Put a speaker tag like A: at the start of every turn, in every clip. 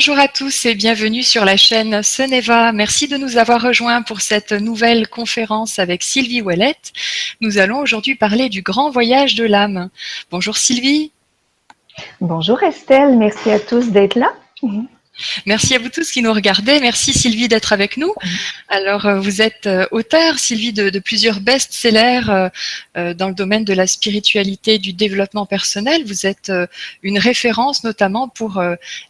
A: Bonjour à tous et bienvenue sur la chaîne Ceneva. Merci de nous avoir rejoints pour cette nouvelle conférence avec Sylvie Ouellette. Nous allons aujourd'hui parler du grand voyage de l'âme. Bonjour Sylvie.
B: Bonjour Estelle, merci à tous d'être là.
A: Merci à vous tous qui nous regardez. Merci Sylvie d'être avec nous. Alors, vous êtes auteure, Sylvie, de plusieurs best-sellers dans le domaine de la spiritualité et du développement personnel. Vous êtes une référence notamment pour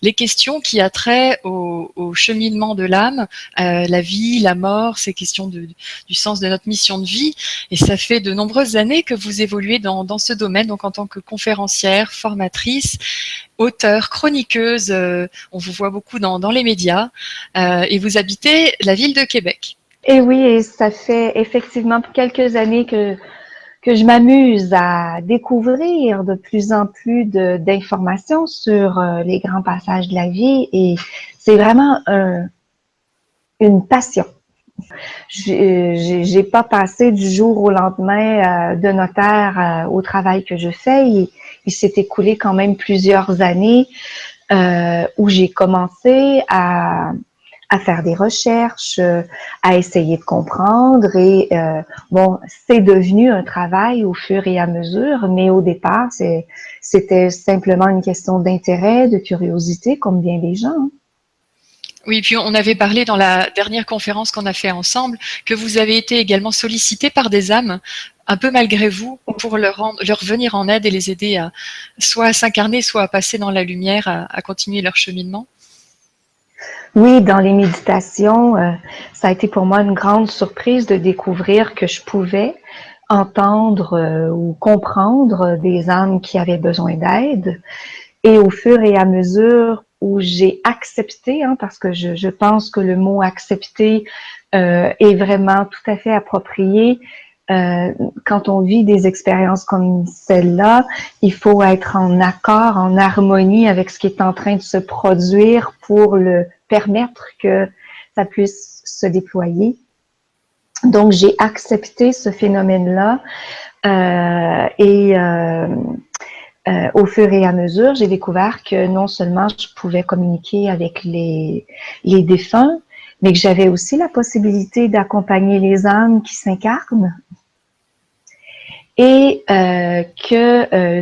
A: les questions qui a trait au cheminement de l'âme, la vie, la mort, ces questions du sens de notre mission de vie. Et ça fait de nombreuses années que vous évoluez dans ce domaine, donc en tant que conférencière, formatrice, auteure, chroniqueuse. On vous voit beaucoup dans les médias et vous habitez la ville de Québec.
B: Et oui, et ça fait effectivement quelques années que je m'amuse à découvrir de plus en plus d'informations sur les grands passages de la vie et c'est vraiment une passion. J'ai pas passé du jour au lendemain de notaire au travail que je fais. Il s'est écoulé quand même plusieurs années où j'ai commencé à faire des recherches, à essayer de comprendre et bon, c'est devenu un travail au fur et à mesure, mais au départ, c'était simplement une question d'intérêt, de curiosité, comme bien des gens.
A: Oui, puis on avait parlé dans la dernière conférence qu'on a fait ensemble que vous avez été également sollicité par des âmes, un peu malgré vous, pour leur venir en aide et les aider à soit à s'incarner, soit à passer dans la lumière, à continuer leur cheminement.
B: Oui, dans les méditations, ça a été pour moi une grande surprise de découvrir que je pouvais entendre ou comprendre des âmes qui avaient besoin d'aide. Et au fur et à mesure où j'ai accepté, parce que je pense que le mot accepter est vraiment tout à fait approprié. Quand on vit des expériences comme celle-là, il faut être en accord, en harmonie avec ce qui est en train de se produire pour le permettre que ça puisse se déployer. Donc, j'ai accepté ce phénomène-là au fur et à mesure, j'ai découvert que non seulement je pouvais communiquer avec les défunts, mais que j'avais aussi la possibilité d'accompagner les âmes qui s'incarnent et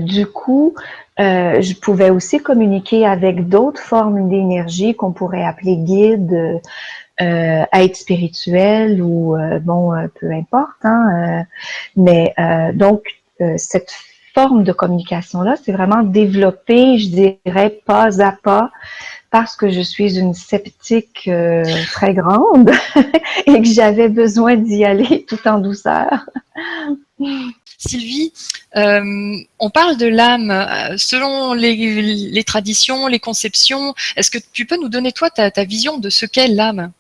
B: du coup, je pouvais aussi communiquer avec d'autres formes d'énergie qu'on pourrait appeler guides, aide spirituelle ou peu importe. Donc, cette forme de communication-là, c'est vraiment développée, je dirais, pas à pas, parce que je suis une sceptique très grande et que j'avais besoin d'y aller tout en douceur.
A: Sylvie, on parle de l'âme selon les traditions, les conceptions. Est-ce que tu peux nous donner, toi, ta vision de ce qu'est l'âme?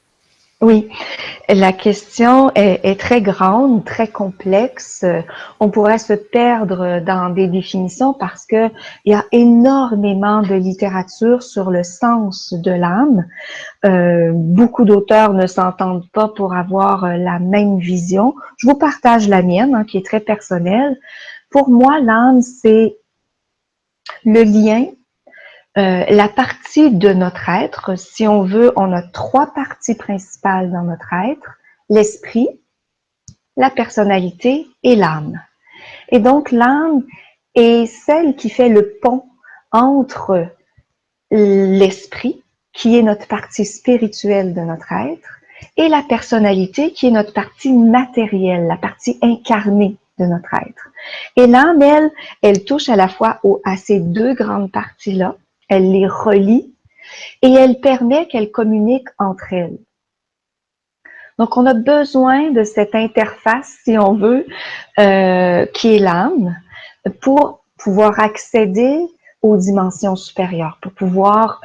B: Oui, la question est très grande, très complexe. On pourrait se perdre dans des définitions parce que il y a énormément de littérature sur le sens de l'âme. Beaucoup d'auteurs ne s'entendent pas pour avoir la même vision. Je vous partage la mienne, qui est très personnelle. Pour moi, l'âme, c'est le lien, la partie de notre être. Si on veut, on a trois parties principales dans notre être: l'esprit, la personnalité et l'âme. Et donc, l'âme est celle qui fait le pont entre l'esprit, qui est notre partie spirituelle de notre être, et la personnalité, qui est notre partie matérielle, la partie incarnée de notre être. Et l'âme, elle touche à la fois à ces deux grandes parties-là, elle les relie et elle permet qu'elles communiquent entre elles. Donc, on a besoin de cette interface, si on veut, qui est l'âme, pour pouvoir accéder aux dimensions supérieures, pour pouvoir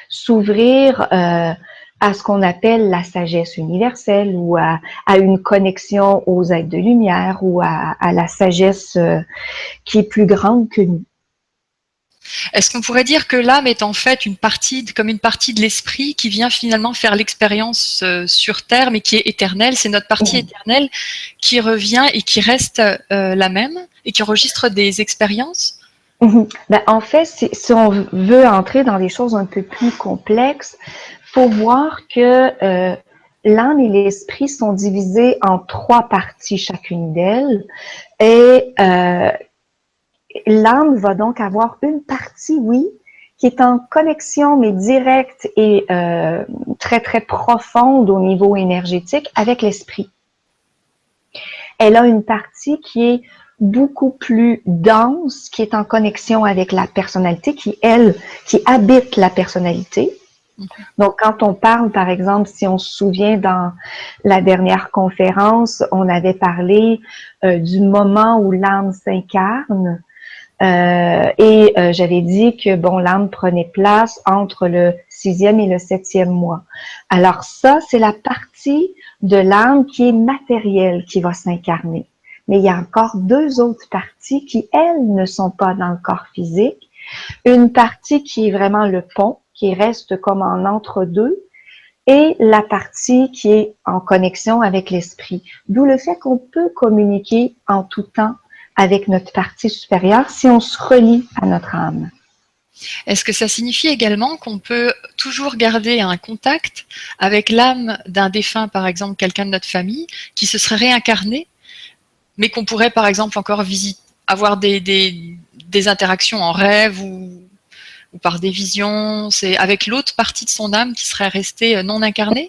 B: s'ouvrir à ce qu'on appelle la sagesse universelle ou à une connexion aux êtres de lumière ou à la sagesse qui est plus grande que nous.
A: Est-ce qu'on pourrait dire que l'âme est en fait comme une partie de l'esprit qui vient finalement faire l'expérience sur Terre, mais qui est éternelle? C'est notre partie éternelle qui revient et qui reste la même et qui enregistre des expériences?
B: Ben, en fait, si on veut entrer dans des choses un peu plus complexes, faut voir que l'âme et l'esprit sont divisés en 3 parties chacune d'elles. Et l'âme va donc avoir une partie, oui, qui est en connexion, mais directe et très, très profonde au niveau énergétique avec l'esprit. Elle a une partie qui est beaucoup plus dense, qui est en connexion avec la personnalité, qui habite la personnalité. Donc, quand on parle, par exemple, si on se souvient dans la dernière conférence, on avait parlé du moment où l'âme s'incarne. J'avais dit que bon, l'âme prenait place entre le 6e et le 7e mois. Alors ça, c'est la partie de l'âme qui est matérielle qui va s'incarner. Mais il y a encore 2 autres parties qui, elles, ne sont pas dans le corps physique. Une partie qui est vraiment le pont, qui reste comme en entre-deux, et la partie qui est en connexion avec l'esprit. D'où le fait qu'on peut communiquer en tout temps avec notre partie supérieure si on se relie à notre âme.
A: Est-ce que ça signifie également qu'on peut toujours garder un contact avec l'âme d'un défunt, par exemple quelqu'un de notre famille, qui se serait réincarné, mais qu'on pourrait par exemple encore avoir des interactions en rêve ou par des visions, c'est avec l'autre partie de son âme qui serait restée non incarnée?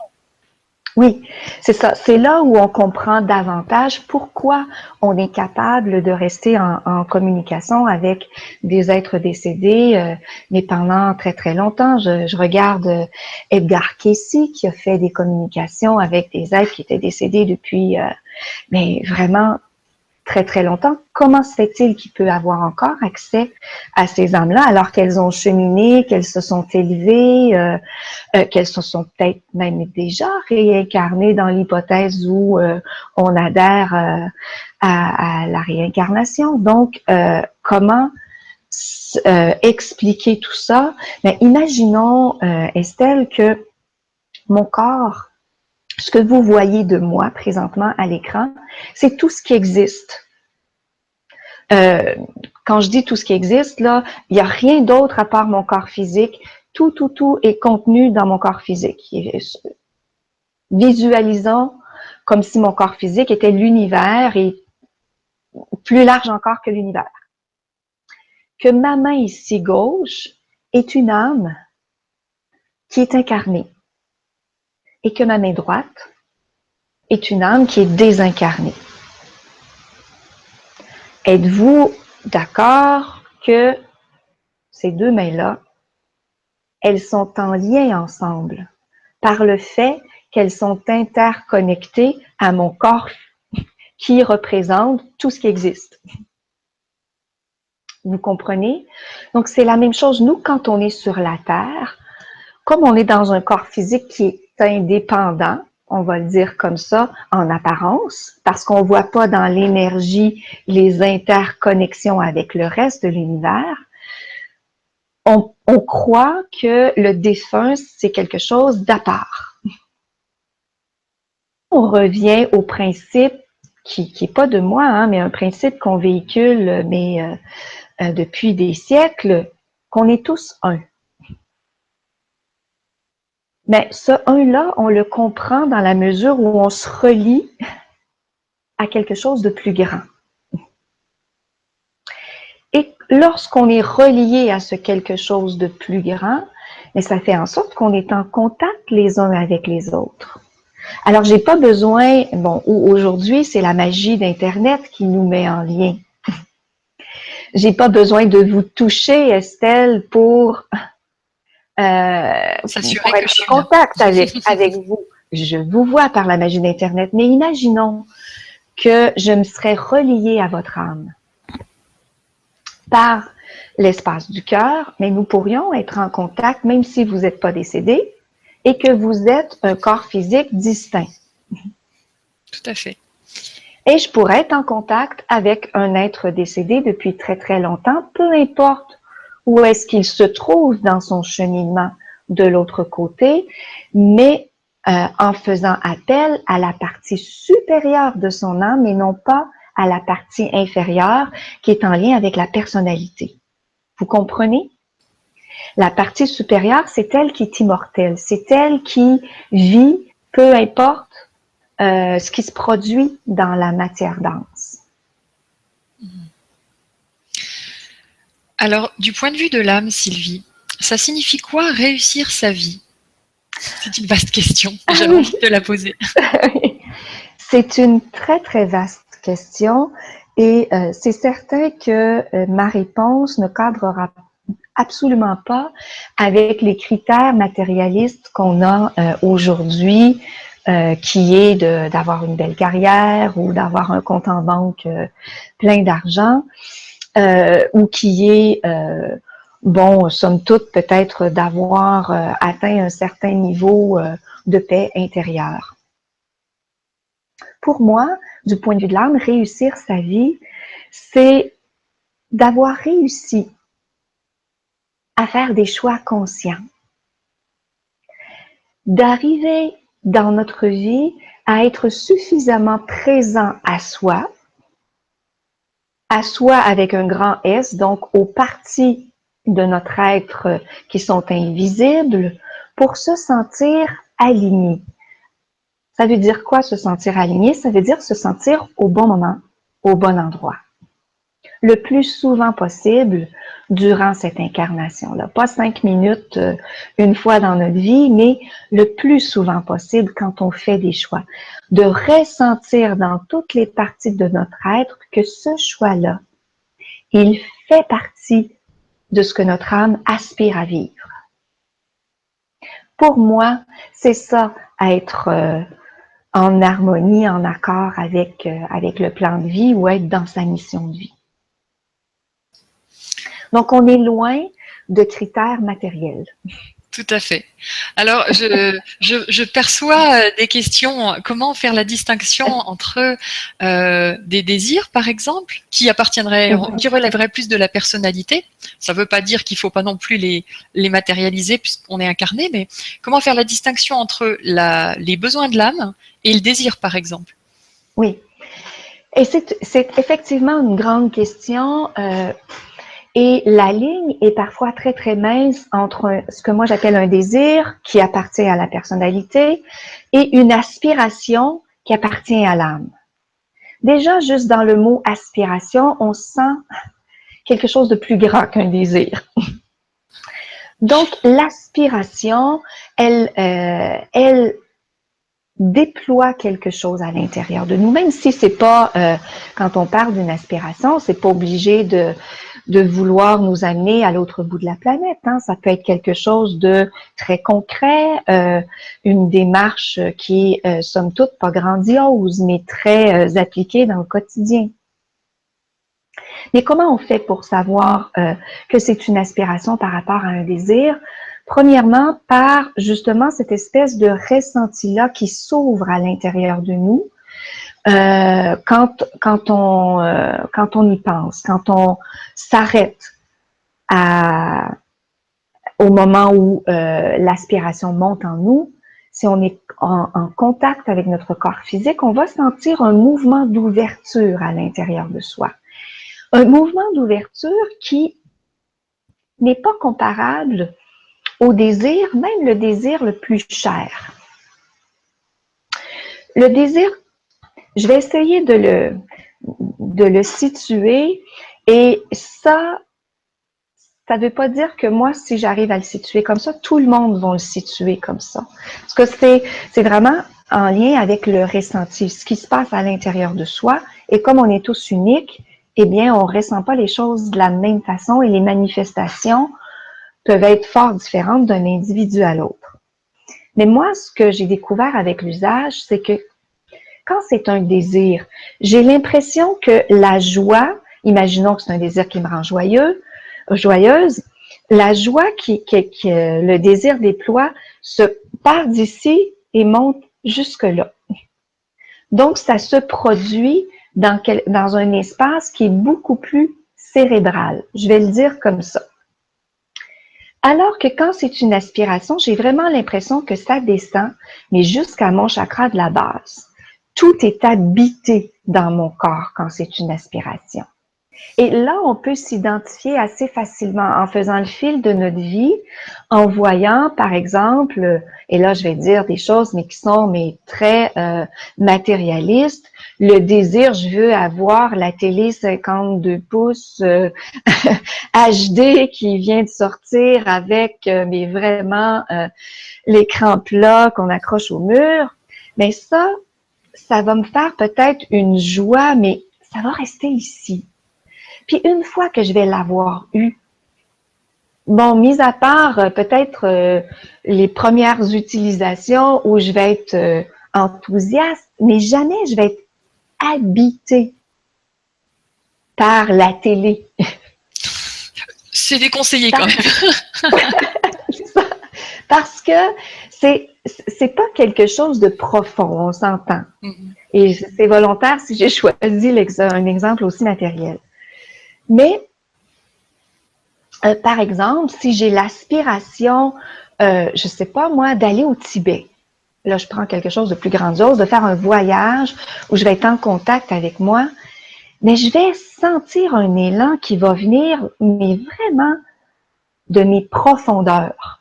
B: Oui, c'est ça. C'est là où on comprend davantage pourquoi on est capable de rester en communication avec des êtres décédés, mais pendant très, très longtemps. Je regarde Edgar Cayce qui a fait des communications avec des êtres qui étaient décédés depuis, mais vraiment très, très longtemps. Comment se fait-il qu'il peut avoir encore accès à ces âmes-là alors qu'elles ont cheminé, qu'elles se sont élevées, qu'elles se sont peut-être même déjà réincarnées dans l'hypothèse où on adhère à la réincarnation. Donc, comment expliquer tout ça? Ben, imaginons, Estelle, que mon corps, ce que vous voyez de moi présentement à l'écran, c'est tout ce qui existe. Quand je dis tout ce qui existe, là, il n'y a rien d'autre à part mon corps physique. Tout est contenu dans mon corps physique. Visualisons comme si mon corps physique était l'univers et plus large encore que l'univers. Que ma main ici gauche est une âme qui est incarnée et que ma main droite est une âme qui est désincarnée. Êtes-vous d'accord que ces 2 mains-là, elles sont en lien ensemble par le fait qu'elles sont interconnectées à mon corps qui représente tout ce qui existe. Vous comprenez? Donc, c'est la même chose. Nous, quand on est sur la Terre, comme on est dans un corps physique qui est indépendant, on va le dire comme ça, en apparence, parce qu'on ne voit pas dans l'énergie les interconnexions avec le reste de l'univers, on croit que le défunt, c'est quelque chose d'à part. On revient au principe qui n'est pas de moi, hein, mais un principe qu'on véhicule depuis des siècles, qu'on est tous un. Mais ce un-là, on le comprend dans la mesure où on se relie à quelque chose de plus grand. Et lorsqu'on est relié à ce quelque chose de plus grand, mais ça fait en sorte qu'on est en contact les uns avec les autres. Alors, j'ai pas besoin, bon, aujourd'hui, c'est la magie d'Internet qui nous met en lien. J'ai pas besoin de vous toucher, Estelle, pour
A: S'assurer
B: être
A: que je suis
B: en contact avec vous. Je vous vois par la magie d'Internet, mais imaginons que je me serais reliée à votre âme par l'espace du cœur, mais nous pourrions être en contact même si vous n'êtes pas décédé et que vous êtes un corps physique distinct.
A: Tout à fait.
B: Et je pourrais être en contact avec un être décédé depuis très très longtemps, peu importe où est-ce qu'il se trouve dans son cheminement de l'autre côté, mais en faisant appel à la partie supérieure de son âme et non pas à la partie inférieure qui est en lien avec la personnalité. Vous comprenez? La partie supérieure, c'est elle qui est immortelle. C'est elle qui vit, peu importe ce qui se produit dans la matière dense.
A: Alors, du point de vue de l'âme, Sylvie, ça signifie quoi réussir sa vie? C'est une vaste question, j'avais envie de la poser.
B: C'est une très, très vaste question et c'est certain que ma réponse ne cadrera absolument pas avec les critères matérialistes qu'on a aujourd'hui, qui est d'avoir une belle carrière ou d'avoir un compte en banque plein d'argent, ou qui est, bon, somme toute, peut-être d'avoir atteint un certain niveau de paix intérieure. Pour moi, du point de vue de l'âme, réussir sa vie, c'est d'avoir réussi à faire des choix conscients, d'arriver dans notre vie à être suffisamment présent à soi avec un grand S, donc aux parties de notre être qui sont invisibles, pour se sentir aligné. Ça veut dire quoi, se sentir aligné? Ça veut dire se sentir au bon moment, au bon endroit. Le plus souvent possible durant cette incarnation-là. Pas 5 minutes une fois dans notre vie, mais le plus souvent possible quand on fait des choix. De ressentir dans toutes les parties de notre être que ce choix-là, il fait partie de ce que notre âme aspire à vivre. Pour moi, c'est ça, être en harmonie, en accord avec le plan de vie ou être dans sa mission de vie. Donc, on est loin de critères matériels.
A: Tout à fait. Alors, je perçois des questions. Comment faire la distinction entre des désirs, par exemple, qui relèveraient plus de la personnalité? Ça ne veut pas dire qu'il ne faut pas non plus les matérialiser puisqu'on est incarné, mais comment faire la distinction entre les besoins de l'âme et le désir, par exemple?
B: Oui. Et c'est effectivement une grande question. Et la ligne est parfois très, très mince entre ce que moi j'appelle un désir qui appartient à la personnalité et une aspiration qui appartient à l'âme. Déjà, juste dans le mot aspiration, on sent quelque chose de plus grand qu'un désir. Donc, l'aspiration, elle déploie quelque chose à l'intérieur de nous, même si c'est pas, quand on parle d'une aspiration, c'est pas obligé de vouloir nous amener à l'autre bout de la planète. Hein. Ça peut être quelque chose de très concret, une démarche qui est, somme toute, pas grandiose, mais très appliquée dans le quotidien. Mais comment on fait pour savoir que c'est une aspiration par rapport à un désir? Premièrement, par justement cette espèce de ressenti-là qui s'ouvre à l'intérieur de nous quand on y pense, quand on s'arrête au moment où l'aspiration monte en nous. Si on est en contact avec notre corps physique, on va sentir un mouvement d'ouverture à l'intérieur de soi. Un mouvement d'ouverture qui n'est pas comparable au désir, même le désir le plus cher. Le désir, je vais essayer de le situer et ça ne veut pas dire que moi, si j'arrive à le situer comme ça, tout le monde va le situer comme ça. Parce que c'est vraiment en lien avec le ressenti, ce qui se passe à l'intérieur de soi. Et comme on est tous uniques, eh bien, on ne ressent pas les choses de la même façon et les manifestations peuvent être fort différentes d'un individu à l'autre. Mais moi, ce que j'ai découvert avec l'usage, c'est que quand c'est un désir, j'ai l'impression que la joie, imaginons que c'est un désir qui me rend joyeuse, la joie que le désir déploie se part d'ici et monte jusque-là. Donc, ça se produit dans un espace qui est beaucoup plus cérébral. Je vais le dire comme ça. Alors que quand c'est une aspiration, j'ai vraiment l'impression que ça descend, mais jusqu'à mon chakra de la base. Tout est habité dans mon corps quand c'est une aspiration. Et là, on peut s'identifier assez facilement en faisant le fil de notre vie, en voyant, par exemple, et là, je vais dire des choses, mais qui sont très matérialistes. Le désir, je veux avoir la télé 52 pouces HD qui vient de sortir avec, mais vraiment, l'écran plat qu'on accroche au mur. Mais ça va me faire peut-être une joie, mais ça va rester ici. Puis une fois que je vais l'avoir eu, bon, mis à part peut-être les premières utilisations où je vais être enthousiaste, mais jamais je vais être habitée par la télé.
A: C'est déconseillé quand même.
B: Parce que c'est pas quelque chose de profond, on s'entend. Et c'est volontaire si j'ai choisi un exemple aussi matériel. Mais par exemple, si j'ai l'aspiration, je sais pas moi, d'aller au Tibet, là je prends quelque chose de plus grandiose, de faire un voyage où je vais être en contact avec moi, mais je vais sentir un élan qui va venir, mais vraiment de mes profondeurs.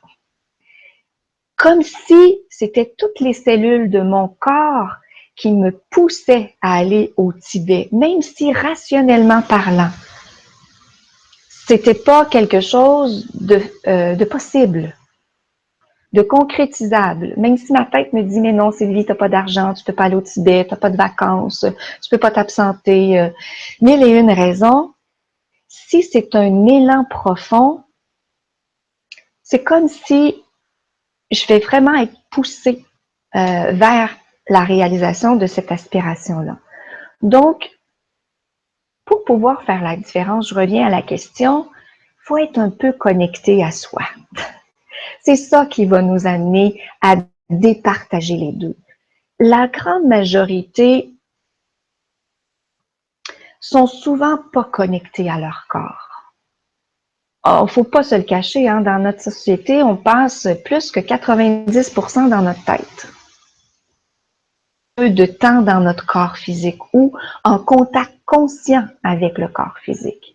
B: Comme si c'était toutes les cellules de mon corps qui me poussaient à aller au Tibet, même si rationnellement parlant, c'était pas quelque chose de possible, de concrétisable. Même si ma tête me dit, mais non, Sylvie, t'as pas d'argent, tu peux pas aller au Tibet, t'as pas de vacances, tu peux pas t'absenter. Mille et une raisons. Si c'est un élan profond, c'est comme si je vais vraiment être poussée vers la réalisation de cette aspiration-là. Donc, pour pouvoir faire la différence, je reviens à la question, il faut être un peu connecté à soi. C'est ça qui va nous amener à départager les deux. La grande majorité sont souvent pas connectés à leur corps. Il faut pas se le cacher, hein, dans notre société, on passe plus que 90% dans notre tête. Peu de temps dans notre corps physique ou en contact conscient avec le corps physique.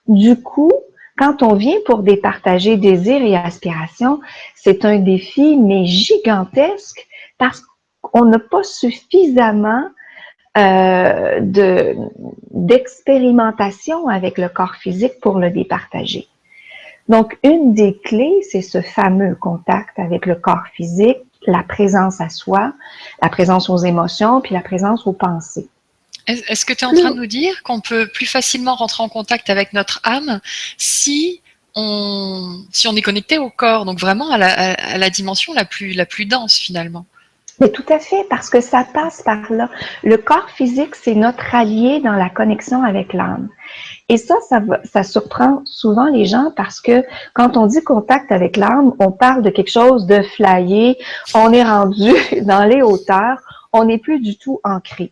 B: Du coup, quand on vient pour départager désir et aspiration, c'est un défi, mais gigantesque, parce qu'on n'a pas suffisamment d'expérimentation avec le corps physique pour le départager. Donc, une des clés, c'est ce fameux contact avec le corps physique, la présence à soi, la présence aux émotions, puis la présence aux pensées.
A: Est-ce que tu es en train de nous dire qu'on peut plus facilement rentrer en contact avec notre âme si on est connecté au corps, donc vraiment à la dimension la plus dense finalement?
B: Mais tout à fait, parce que ça passe par là. Le corps physique, c'est notre allié dans la connexion avec l'âme. Et ça surprend souvent les gens parce que quand on dit contact avec l'âme, on parle de quelque chose de flyé, on est rendu dans les hauteurs, on n'est plus du tout ancré.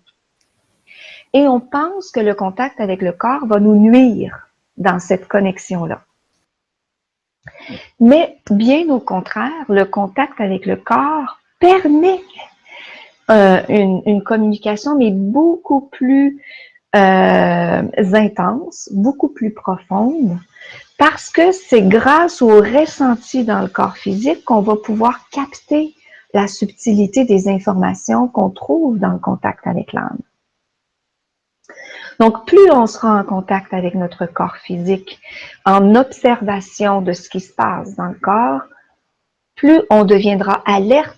B: Et on pense que le contact avec le corps va nous nuire dans cette connexion-là. Mais bien au contraire, le contact avec le corps permet une communication, mais beaucoup plus intense, beaucoup plus profonde, parce que c'est grâce au ressenti dans le corps physique qu'on va pouvoir capter la subtilité des informations qu'on trouve dans le contact avec l'âme. Donc, plus on sera en contact avec notre corps physique, en observation de ce qui se passe dans le corps, plus on deviendra alerte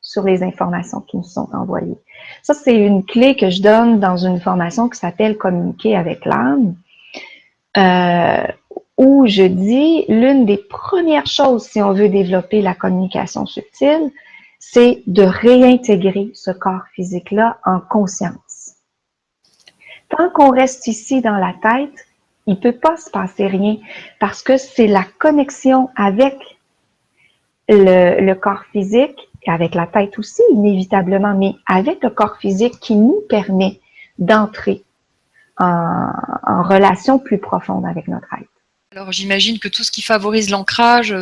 B: sur les informations qui nous sont envoyées. Ça, c'est une clé que je donne dans une formation qui s'appelle Communiquer avec l'âme, où je dis l'une des premières choses si on veut développer la communication subtile, c'est de réintégrer ce corps physique-là en conscience. Tant qu'on reste ici dans la tête, il ne peut pas se passer rien parce que c'est la connexion avec le corps physique, et avec la tête aussi, inévitablement, mais avec le corps physique qui nous permet d'entrer en relation plus profonde avec notre être.
A: Alors j'imagine que tout ce qui favorise l'ancrage,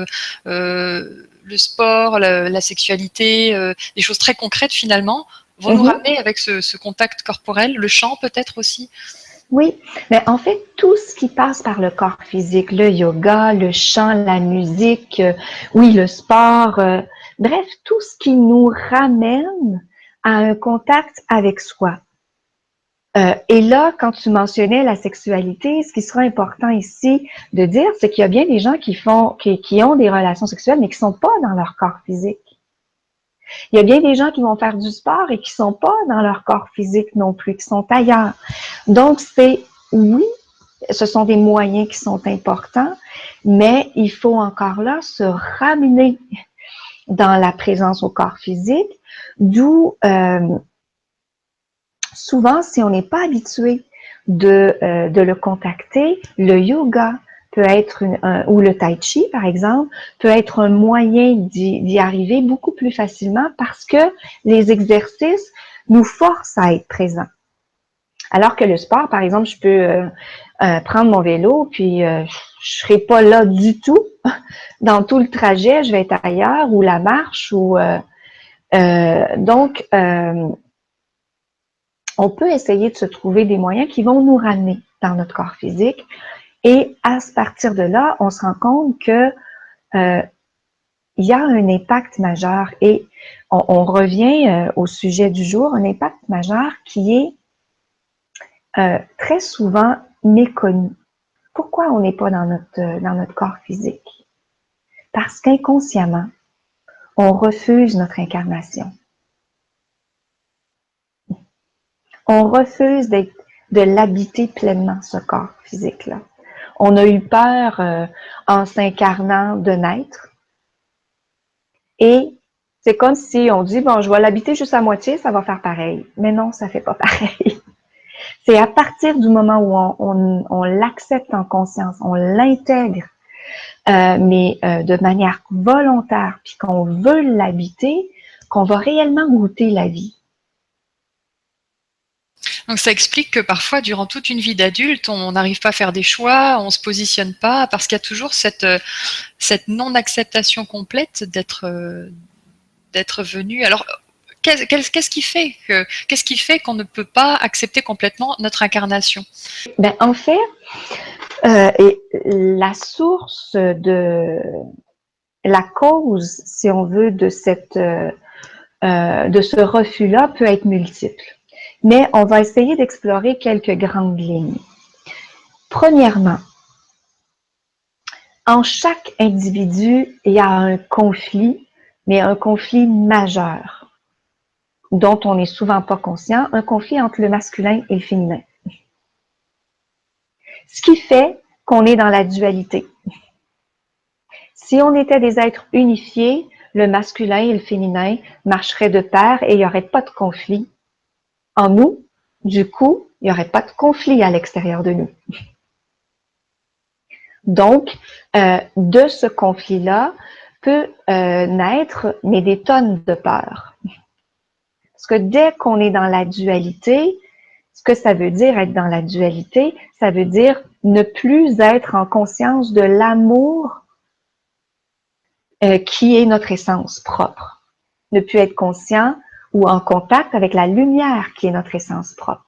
A: le sport, la sexualité, des choses très concrètes finalement, vont nous ramener avec ce contact corporel, le chant peut-être aussi.
B: Oui, mais en fait, tout ce qui passe par le corps physique, le yoga, le chant, la musique, oui, le sport, bref, tout ce qui nous ramène à un contact avec soi. Et là, quand tu mentionnais la sexualité, ce qui sera important ici de dire, c'est qu'il y a bien des gens qui ont des relations sexuelles, mais qui sont pas dans leur corps physique. Il y a bien des gens qui vont faire du sport et qui sont pas dans leur corps physique non plus, qui sont ailleurs. Donc, oui, ce sont des moyens qui sont importants, mais il faut encore là se ramener dans la présence au corps physique, d'où souvent, si on n'est pas habitué de le contacter, le yoga peut être ou le tai chi, par exemple, peut être un moyen d'y arriver beaucoup plus facilement parce que les exercices nous forcent à être présents. Alors que le sport, par exemple, je peux prendre mon vélo, puis je serai pas là du tout dans tout le trajet, je vais être ailleurs, ou la marche, ou donc on peut essayer de se trouver des moyens qui vont nous ramener dans notre corps physique. Et à partir de là, on se rend compte que il y a un impact majeur. Et on revient au sujet du jour, un impact majeur qui est très souvent méconnu. Pourquoi on n'est pas dans notre corps physique? Parce qu'inconsciemment, on refuse notre incarnation. On refuse de l'habiter pleinement, ce corps physique-là. On a eu peur en s'incarnant de naître. Et c'est comme si on dit, bon, je vais l'habiter juste à moitié, ça va faire pareil. Mais non, ça fait pas pareil. C'est à partir du moment où on l'accepte en conscience, on l'intègre, mais de manière volontaire, puis qu'on veut l'habiter, qu'on va réellement goûter la vie.
A: Donc ça explique que parfois, durant toute une vie d'adulte, on n'arrive pas à faire des choix, on ne se positionne pas, parce qu'il y a toujours cette non-acceptation complète d'être venu. Alors, qu'est-ce qui fait qu'on ne peut pas accepter complètement notre incarnation?
B: Ben, en fait, la source la cause, si on veut, de ce refus-là peut être multiple. Mais on va essayer d'explorer quelques grandes lignes. Premièrement, en chaque individu, il y a un conflit, mais un conflit majeur, dont on n'est souvent pas conscient, un conflit entre le masculin et le féminin. Ce qui fait qu'on est dans la dualité. Si on était des êtres unifiés, le masculin et le féminin marcheraient de pair et il n'y aurait pas de conflit en nous. Du coup, il n'y aurait pas de conflit à l'extérieur de nous. Donc, de ce conflit-là peut naître, mais des tonnes de peur. Parce que dès qu'on est dans la dualité, ce que ça veut dire être dans la dualité, ça veut dire ne plus être en conscience de l'amour qui est notre essence propre. Ne plus être conscient ou en contact avec la lumière qui est notre essence propre.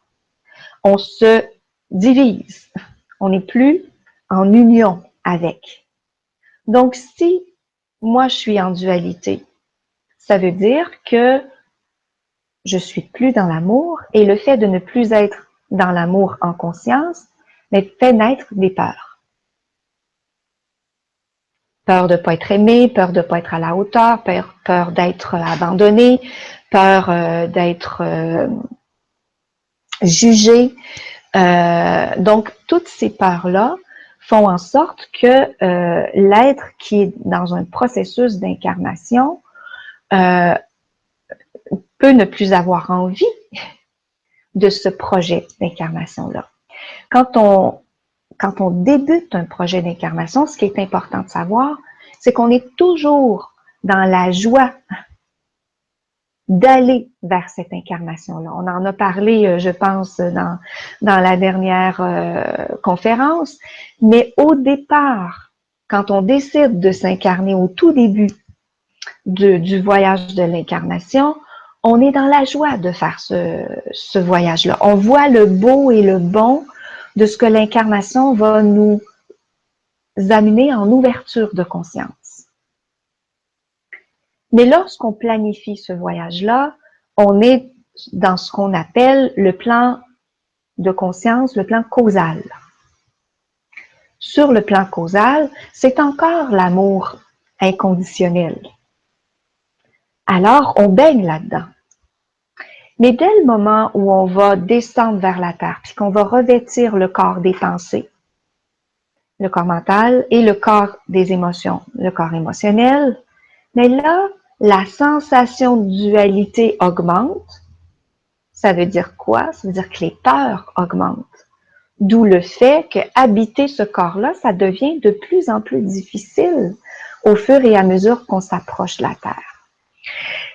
B: On se divise. On n'est plus en union avec. Donc, si moi je suis en dualité, ça veut dire que je suis plus dans l'amour et le fait de ne plus être dans l'amour en conscience fait naître des peurs. Peur de ne pas être aimé, peur de ne pas être à la hauteur, peur d'être abandonné, peur d'être jugé. Donc, toutes ces peurs-là font en sorte que l'être qui est dans un processus d'incarnation peut ne plus avoir envie de ce projet d'incarnation-là. Quand on débute un projet d'incarnation, ce qui est important de savoir, c'est qu'on est toujours dans la joie d'aller vers cette incarnation-là. On en a parlé, je pense, dans la dernière conférence, mais au départ, quand on décide de s'incarner au tout début du voyage de l'incarnation, on est dans la joie de faire ce voyage-là. On voit le beau et le bon, de ce que l'incarnation va nous amener en ouverture de conscience. Mais lorsqu'on planifie ce voyage-là, on est dans ce qu'on appelle le plan de conscience, le plan causal. Sur le plan causal, c'est encore l'amour inconditionnel. Alors, on baigne là-dedans. Mais dès le moment où on va descendre vers la terre, puis qu'on va revêtir le corps des pensées, le corps mental et le corps des émotions, le corps émotionnel, mais là, la sensation de dualité augmente. Ça veut dire quoi? Ça veut dire que les peurs augmentent. D'où le fait que habiter ce corps-là, ça devient de plus en plus difficile au fur et à mesure qu'on s'approche de la Terre.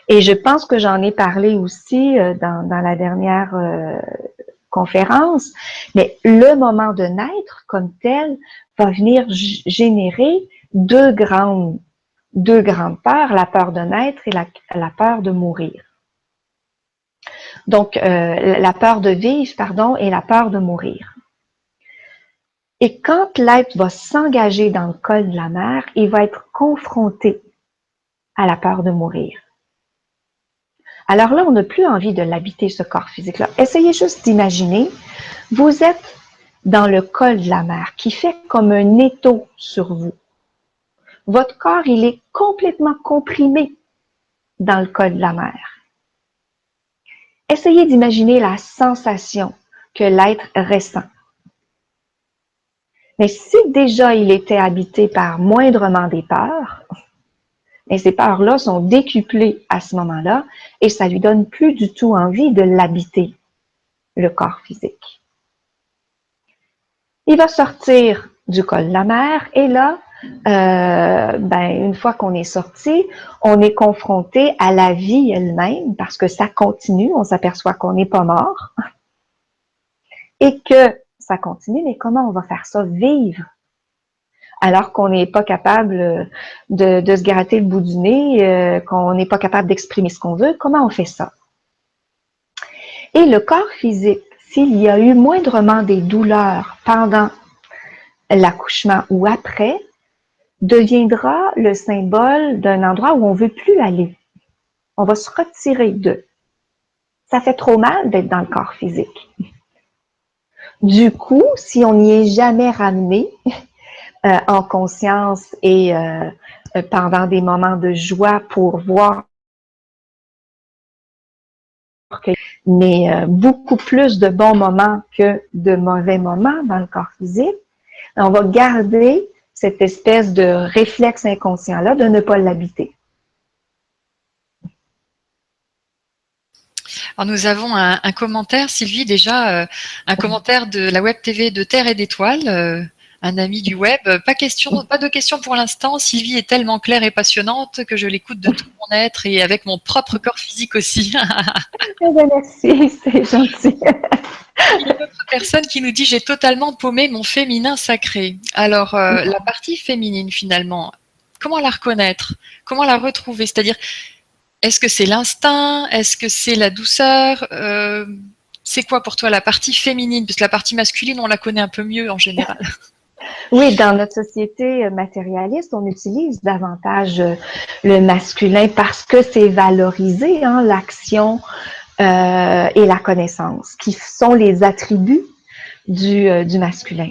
B: Et je pense que j'en ai parlé aussi dans la dernière conférence, mais le moment de naître comme tel va venir générer deux grandes peurs, la peur de naître et la peur de mourir. Donc, la peur de vivre, pardon, et la peur de mourir. Et quand l'être va s'engager dans le col de la mer, il va être confronté à la peur de mourir. Alors là, on n'a plus envie de l'habiter, ce corps physique-là. Essayez juste d'imaginer, vous êtes dans le col de la mer qui fait comme un étau sur vous. Votre corps, il est complètement comprimé dans le col de la mer. Essayez d'imaginer la sensation que l'être ressent. Mais si déjà il était habité par moindrement des peurs, et ces peurs-là sont décuplées à ce moment-là, et ça lui donne plus du tout envie de l'habiter, le corps physique. Il va sortir du col de la mer, et là, une fois qu'on est sorti, on est confronté à la vie elle-même, parce que ça continue, on s'aperçoit qu'on n'est pas mort, et que ça continue, mais comment on va faire ça vivre? Alors qu'on n'est pas capable de se gratter le bout du nez, qu'on n'est pas capable d'exprimer ce qu'on veut, comment on fait ça? Et le corps physique, s'il y a eu moindrement des douleurs pendant l'accouchement ou après, deviendra le symbole d'un endroit où on ne veut plus aller. On va se retirer d'eux. Ça fait trop mal d'être dans le corps physique. Du coup, si on n'y est jamais ramené en conscience et pendant des moments de joie pour voir mais beaucoup plus de bons moments que de mauvais moments dans le corps physique, on va garder cette espèce de réflexe inconscient-là de ne pas l'habiter.
A: Alors nous avons un commentaire, Sylvie, déjà, un commentaire de la Web TV de Terre et d'Étoiles, un ami du web. Pas de question pour l'instant. Sylvie est tellement claire et passionnante que je l'écoute de tout mon être et avec mon propre corps physique aussi.
B: Merci, c'est gentil.
A: Il y a une autre personne qui nous dit « J'ai totalement paumé mon féminin sacré ». Alors, la partie féminine, finalement, comment la reconnaître? Comment la retrouver? C'est-à-dire, est-ce que c'est l'instinct? Est-ce que c'est la douceur? C'est quoi pour toi la partie féminine? Parce que la partie masculine, on la connaît un peu mieux en général.
B: Oui, dans notre société matérialiste, on utilise davantage le masculin parce que c'est valorisé, hein, l'action et la connaissance, qui sont les attributs du masculin.